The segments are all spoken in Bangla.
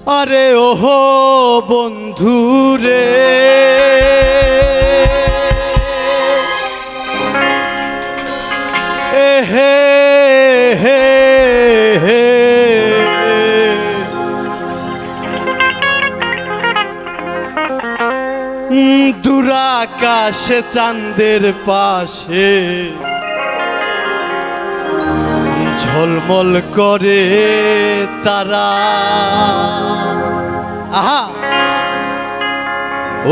আরে ওহো বন্ধুরে হে হে হে দুরাকাশে চাঁদের পাশে ঝলমল করে তারা। আহা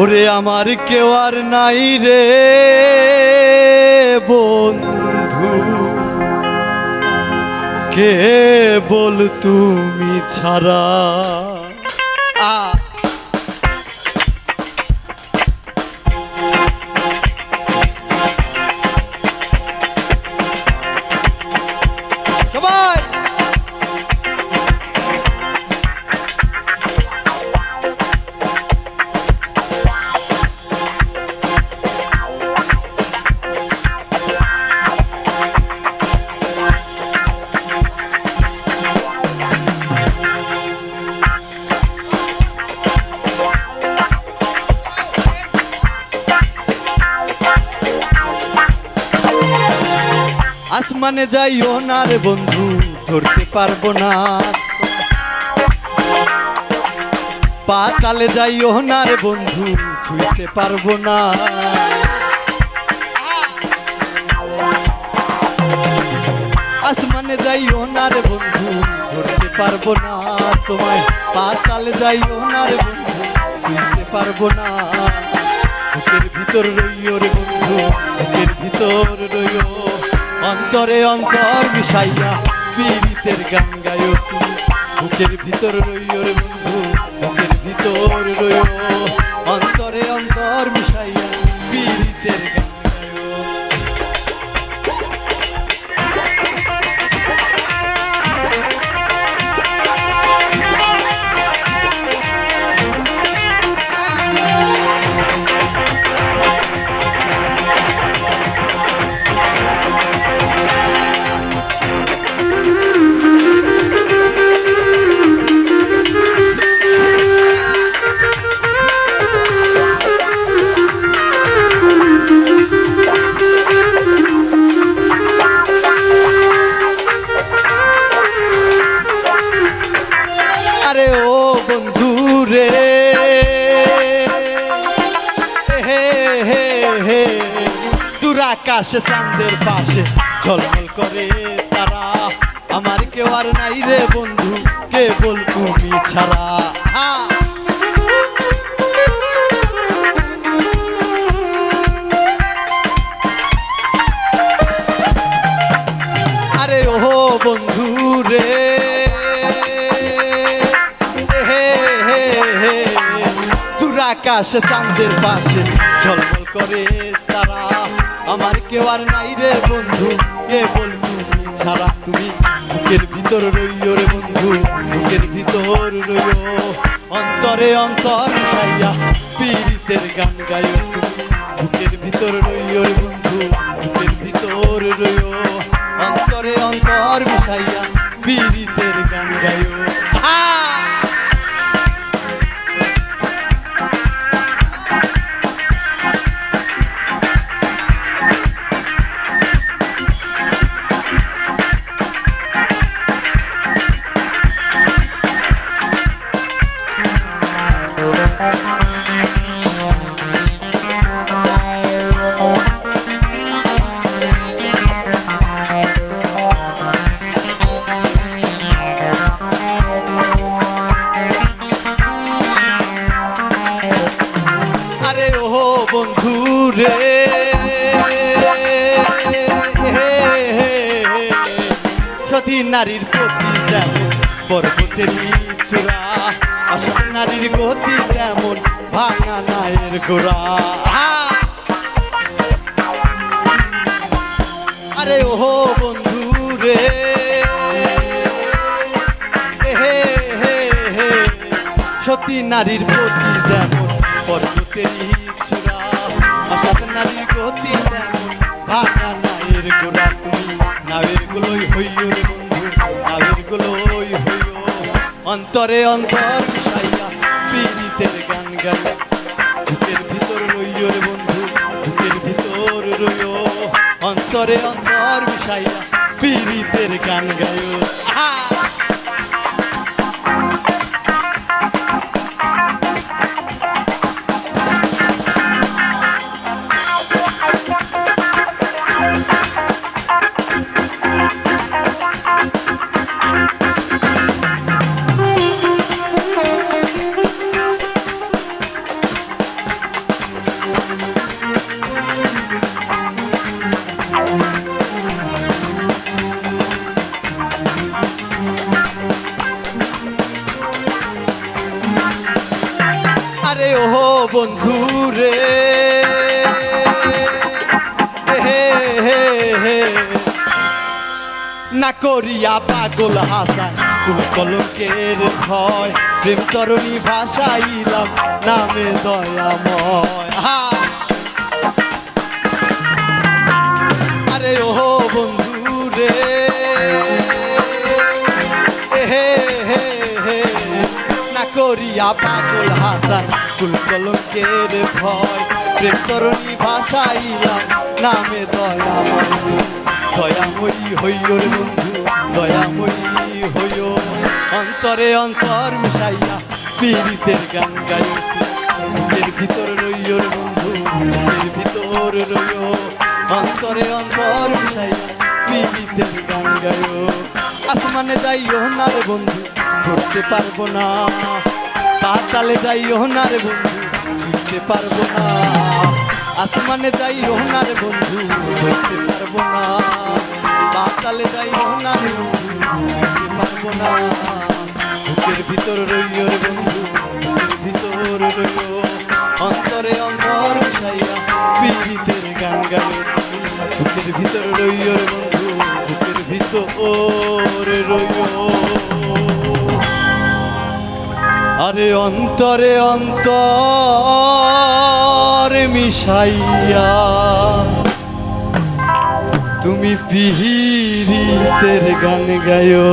ওরে আমার কেউ আর নাই রে বন্ধু, কেবল তুমি ছাড়া। আসমানে যাইও না রে বন্ধু, ধরতে পারবো না। পাতালে যাইও না রে বন্ধু, ছুঁইতে পারবো না। আসমানে যাইও না রে বন্ধু, ধরতে পারবো না তোমায়। পাতালে যাইও না রে বন্ধু, ছুঁইতে পারবো না। বুকের ভিতর রইও রে বন্ধু, বুকের ভিতর রইও। অন্তরে অন্তর মিশাইয়া পীড়িতের গান গায়ো তুমি। বুকের ভিতর রইও রে বন্ধু, বুকের ভিতর রইও। অন্তরে অন্তর মিশাইয়া পীড়িতের গান গায়ো। আরে ও বন্ধু রে হে হে হে, দুরাকাশে চাঁদের পাশে ঝলমল করে তারা। আমার কেউ আর নাই রে বন্ধু, কেবল তুমি ছাড়া। আরে ও বন্ধু রে দুরাকাশে চাঁদের পাশে ঝলমল করে তারা। আমার কেউ আর নাই রে বন্ধু, কেবল তুমি ছাড়া। তুমি বুকের ভিতর রইও রে বন্ধু, বুকের ভিতর রইও। অন্তরে অন্তর মিশাইয়া পীড়িতের গান গায়ো তুমি। বুকের ভিতর রইও রে বন্ধু, বুকের ভিতর রইও। অন্তরে অন্তর মিশাইয়া পীড়িতের গান গায়ো। আরে ও বন্ধু রে সতী নারীর প্রতি যেমন পর্বতেরই চূড়া, অসৎ নারীর গতি যেমন ভাঙা নায়ের গোড়া। আরে ও বন্ধু রে সতী নারীর প্রতি যেমন পর্বতেরই চূড়া, অসৎ নারীর গতি যেমন ভাঙা নায়ের গোড়া। তুমি নায়ের গুলোই হইও রে বন্ধু, নায়ের গুলোই হইও। অন্তরে অন্তর গায় বুকের ভিতর রইও রে বন্ধু বুকের ভিতর রইও অন্তরে অন্তর মিশাইয়া পীড়িতের গান গায়ো আরে ও বন্ধু রে হে হে হে না করিয়া পাগল হাসান তুল কলঙ্কের ভয় প্রেম তরণী ভাষাইলাম নামে দয়াময় আরে ও বন্ধু রে হে হে হে না করিয়া পাগল হাসান তুল কলঙ্কের ভয় প্রেম তরণী ভাষাইলাম নামে দয়াময় দয়াময়ী হইও রে বন্ধু দয়াময়ী হইও অন্তরে অন্তর মিশাইয়া পীড়িতের গান গায়ো বুকের ভিতর রইও রে বন্ধু বুকের ভিতর রইও অন্তরে অন্তর মিশাইয়া পীড়িতের গান গায়ো আসমানে যাইও না রে বন্ধু ধরতে পারবো না পাতালে যাইও না রে বন্ধু ছুঁতে পারবো না আসমানে যাইও না রে বন্ধু ধরতে পারবো না পাতালে যাইও না রে বন্ধু ছুঁতে পারবো না বুকের ভিতর রইও রে বন্ধু বুকের ভিতর রইও অন্তরে অন্তর মিশাইয়া পীড়িতের গান গায়ো বুকের ভিতর রইও রে বন্ধু বুকের ভিতর রইও আরে অন্তরে অন্তর মিশাইয়া তুমি পীড়িতের গান গায়ো।